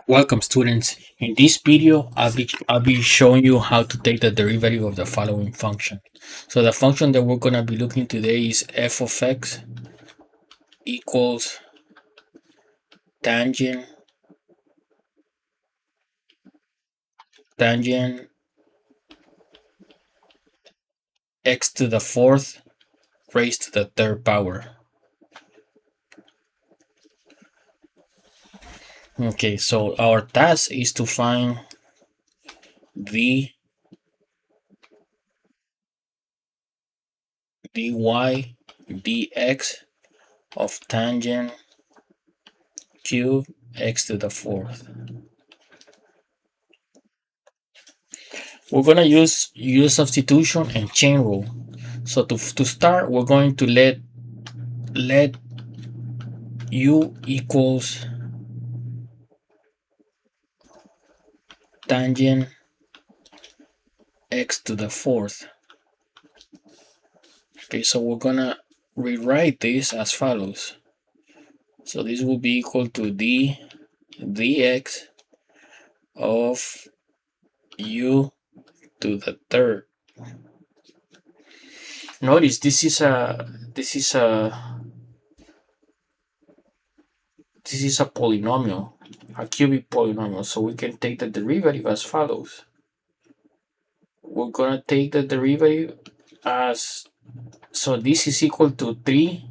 Welcome students. In this video, I'll be showing you how to take the derivative of the following function. So the function that we're going to be looking today is f of x equals tangent tangent x to the fourth raised to the third power. Okay, so our task is to find the dy dx of tangent cube x to the fourth. We're gonna use substitution and chain rule. So to start, we're going to let u equals tangent x to the fourth. Okay, so we're gonna rewrite this as follows. So this will be equal to d dx of u to the third. Notice this is a polynomial, a cubic polynomial, so we can take the derivative as follows. We're gonna take the derivative as, so this is equal to 3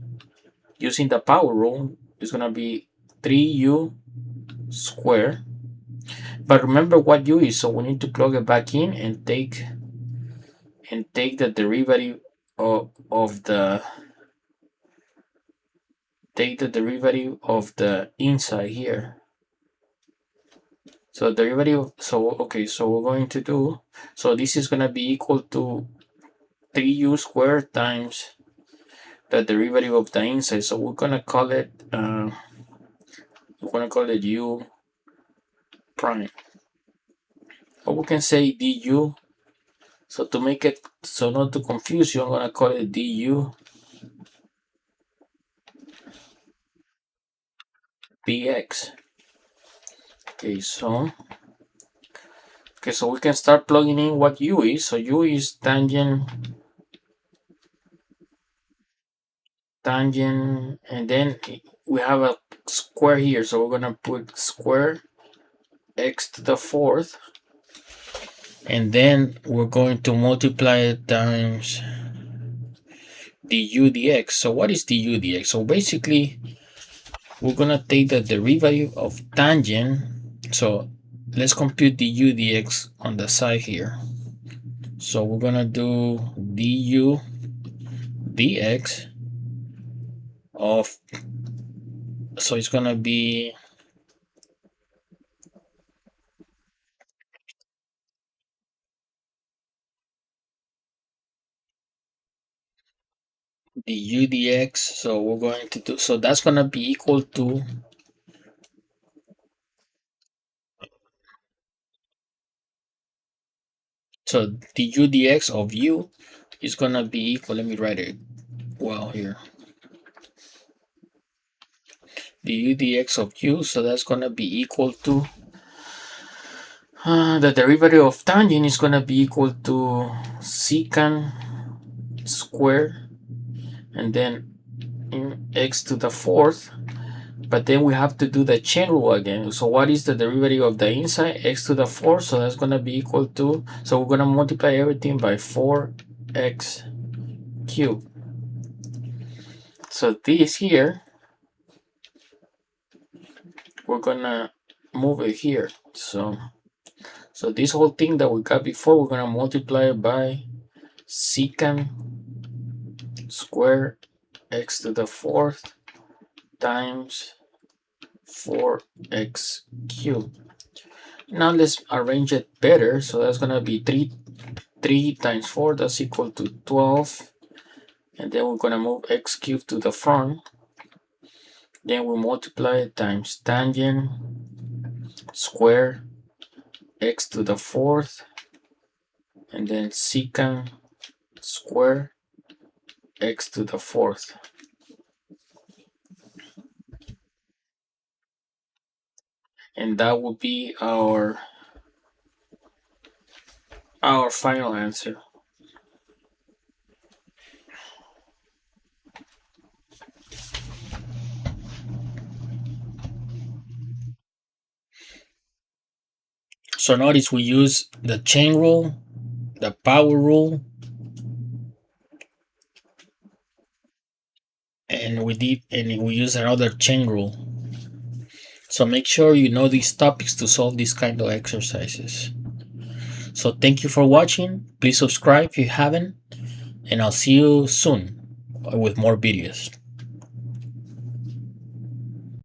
using the power rule. It's gonna be 3u squared, but remember what u is, so we need to plug it back in and take the derivative of the inside here. So derivative, okay, so we're going to do, so this is going to be equal to 3u squared times the derivative of the inside. So we're going to call it u prime, or we can say du. So to make it, so not to confuse you, I'm going to call it du dx. Okay, so we can start plugging in what u is. So u is tangent, and then we have a square here, so we're gonna put square x to the fourth, and then we're going to multiply it times du dx. So what is du dx? So basically, we're gonna take the derivative of tangent. So let's compute du dx on the side here. So we're gonna do du dx of, so it's gonna be du dx. So we're going to do, so that's gonna be equal to, so du dx of u is gonna be equal, let me write it well here, du dx of u, so that's gonna be equal to, the derivative of tangent is gonna be equal to secant square, and then x to the fourth, but then we have to do the chain rule again. So what is the derivative of the inside? X to the fourth, so that's gonna be equal to, so we're gonna multiply everything by 4x cubed. So this here, we're gonna move it here. So this whole thing that we got before, we're gonna multiply it by secant square x to the fourth times 4x cubed. Now let's arrange it better. So that's gonna be 3 times 4, that's equal to 12, and then we're gonna move x cubed to the front. Then we multiply it times tangent square x to the fourth, and then secant square x to the fourth. And that will be our final answer. So notice we use the chain rule, the power rule, and we use another chain rule. So make sure you know these topics to solve these kind of exercises. So thank you for watching. Please subscribe if you haven't, and I'll see you soon with more videos.